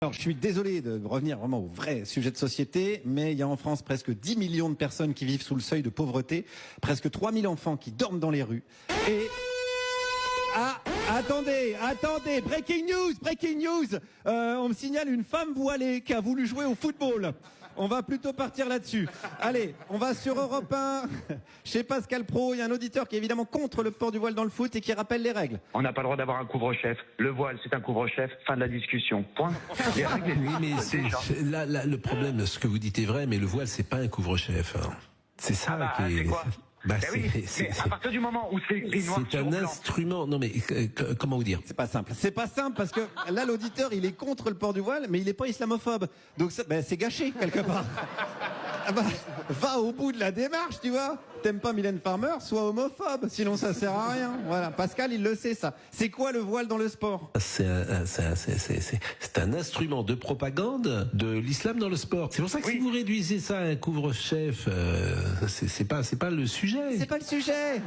Alors, je suis désolé de revenir vraiment au vrai sujet de société, mais il y a en France presque 10 millions de personnes qui vivent sous le seuil de pauvreté, presque 3000 enfants qui dorment dans les rues. Et... Ah, attendez, breaking news. On me signale une femme voilée qui a voulu jouer au football. On va plutôt partir là-dessus. Allez, on va sur Europe 1, chez Pascal Praud. Il y a un auditeur qui est évidemment contre le port du voile dans le foot et qui rappelle les règles. On n'a pas le droit d'avoir un couvre-chef. Le voile, c'est un couvre-chef. Fin de la discussion. Point. Les règles, oui, mais là, le problème, ce que vous dites est vrai, mais le voile, c'est pas un couvre-chef. Hein. C'est ça qui est... C'est quoi Bah, oui, mais à partir du moment où c'est écrit noir c'est sur un blanc. instrument. Non mais comment vous dire? C'est pas simple parce que là l'auditeur il est contre le port du voile mais il est pas islamophobe. Donc c'est gâché quelque part. Ah bah, va au bout de la démarche, tu vois. T'aimes pas Mylène Farmer, sois homophobe, sinon ça sert à rien. Voilà, Pascal il le sait ça. C'est quoi le voile dans le sport? C'est un instrument de propagande de l'islam dans le sport. C'est pour ça que si vous réduisez ça à un couvre-chef, c'est pas le sujet. C'est pas le sujet.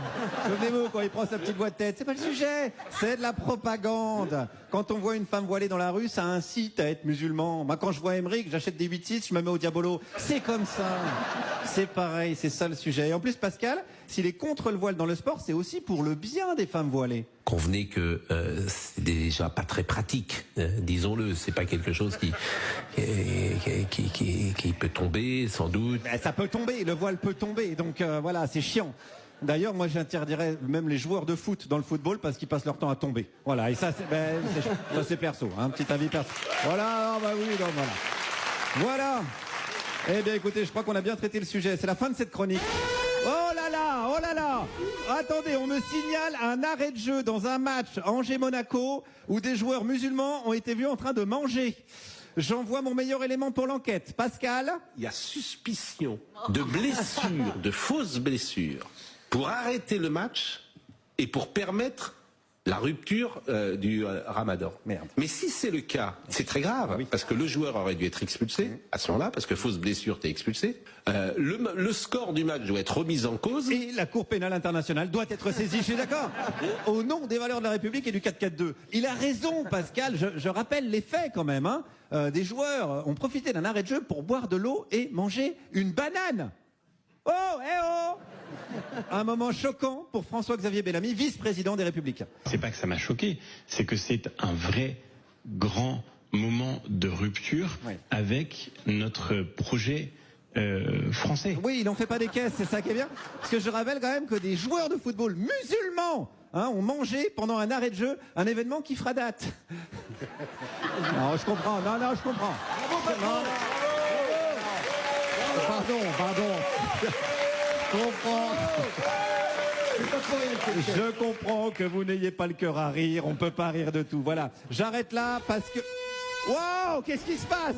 Souvenez-vous quand il prend sa petite voix de tête, c'est pas le sujet. C'est de la propagande. Quand on voit une femme voilée dans la rue, ça incite à être musulman. Moi quand je vois Emmerich, j'achète des 8-6, je me mets au diabolo. C'est comme ça. C'est pareil, c'est ça le sujet. Et en plus Pascal, s'il est contre le voile dans le sport, c'est aussi pour le bien des femmes voilées. Convenez que c'est déjà pas très pratique, disons-le. C'est pas quelque chose qui peut tomber, sans doute. Ben, ça peut tomber, le voile peut tomber. Donc voilà, c'est chiant. D'ailleurs, moi j'interdirais même les joueurs de foot dans le football parce qu'ils passent leur temps à tomber. Voilà, et ça c'est perso, hein, petit avis perso. Voilà, bah oui, donc voilà. Voilà. Eh bien écoutez, je crois qu'on a bien traité le sujet. C'est la fin de cette chronique. Oh là là. Attendez, on me signale un arrêt de jeu dans un match Angers-Monaco où des joueurs musulmans ont été vus en train de manger. J'envoie mon meilleur élément pour l'enquête. Pascal? Il y a suspicion de blessures, de fausses blessures, pour arrêter le match et pour permettre la rupture du ramadan. Merde. Mais si c'est le cas, c'est très grave, parce que le joueur aurait dû être expulsé à ce moment-là, parce que fausse blessure, t'es expulsé. Le score du match doit être remis en cause. Et la Cour pénale internationale doit être saisie, je suis d'accord. Au nom des valeurs de la République et du 4-4-2. Il a raison, Pascal. Je rappelle les faits quand même. Hein. Des joueurs ont profité d'un arrêt de jeu pour boire de l'eau et manger une banane. Oh. Un moment choquant pour François-Xavier Bellamy, vice-président des Républicains. C'est pas que ça m'a choqué, c'est que c'est un vrai grand moment de rupture avec notre projet français. Oui, il n'en fait pas des caisses, c'est ça qui est bien. Parce que je rappelle quand même que des joueurs de football musulmans ont mangé pendant un arrêt de jeu un événement qui fera date. Non, je comprends. Je comprends. Pardon. Je comprends que vous n'ayez pas le cœur à rire, on peut pas rire de tout. Voilà, j'arrête là parce que... Wow, qu'est-ce qui se passe?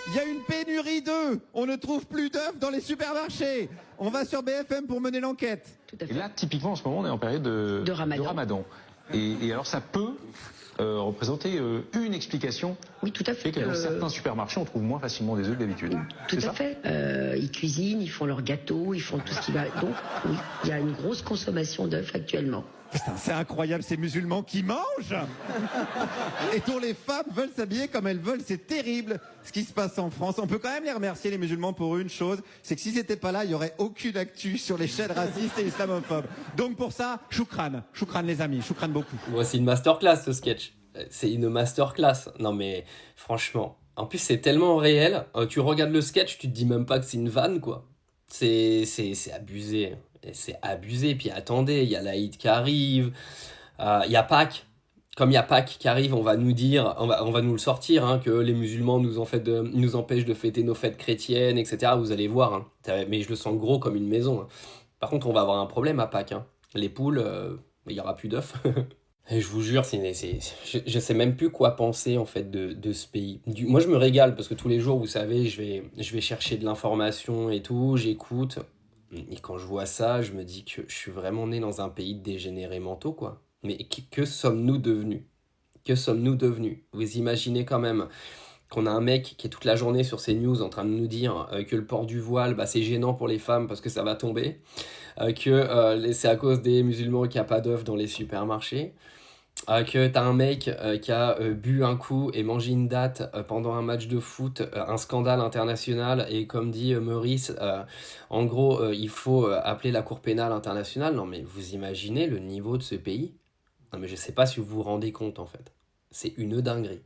Il y a une pénurie d'œufs, on ne trouve plus d'œufs dans les supermarchés. On va sur BFM pour mener l'enquête. Et là, typiquement, en ce moment, on est en période de Ramadan. Et alors, ça peut représenter une explication. Oui, tout à fait. Que dans certains supermarchés, on trouve moins facilement des œufs que d'habitude. Tout à fait. Ils cuisinent, ils font leurs gâteaux, ils font tout ce qui va. Donc, oui, il y a une grosse consommation d'œufs actuellement. Putain, c'est incroyable, ces musulmans qui mangent. Et dont les femmes veulent s'habiller comme elles veulent. C'est terrible ce qui se passe en France. On peut quand même les remercier, les musulmans, pour une chose. C'est que s'ils n'étaient pas là, il n'y aurait aucune actu sur les chaînes racistes et islamophobes. Donc pour ça, choukran les amis, choukran beaucoup. Ouais, c'est une masterclass ce sketch. C'est une masterclass. Non mais franchement, en plus c'est tellement réel. Tu regardes le sketch, tu te dis même pas que c'est une vanne quoi. C'est abusé. C'est abusé. Puis attendez, il y a l'Aïd qui arrive. Il y a Pâques. Comme il y a Pâques qui arrive, on va nous dire, on va nous le sortir, hein, que les musulmans nous empêchent de fêter nos fêtes chrétiennes, etc. Vous allez voir. Hein. Mais je le sens gros comme une maison. Hein. Par contre, on va avoir un problème à Pâques. Hein. Les poules, il y aura plus d'œufs. Et je vous jure, je sais même plus quoi penser en fait de ce pays. Moi, je me régale parce que tous les jours, vous savez, je vais chercher de l'information et tout, j'écoute. Et quand je vois ça, je me dis que je suis vraiment né dans un pays de dégénérés mentaux, quoi. Mais que sommes-nous devenus? Que sommes-nous devenus? Vous imaginez quand même qu'on a un mec qui est toute la journée sur CNews en train de nous dire que le port du voile, c'est gênant pour les femmes parce que ça va tomber, que c'est à cause des musulmans qu'il n'y a pas d'œufs dans les supermarchés, Que t'as un mec qui a bu un coup et mangé une date pendant un match de foot, un scandale international, et comme dit Meurice, en gros, il faut appeler la Cour pénale internationale. Non mais vous imaginez le niveau de ce pays? Non mais je sais pas si vous vous rendez compte en fait. C'est une dinguerie.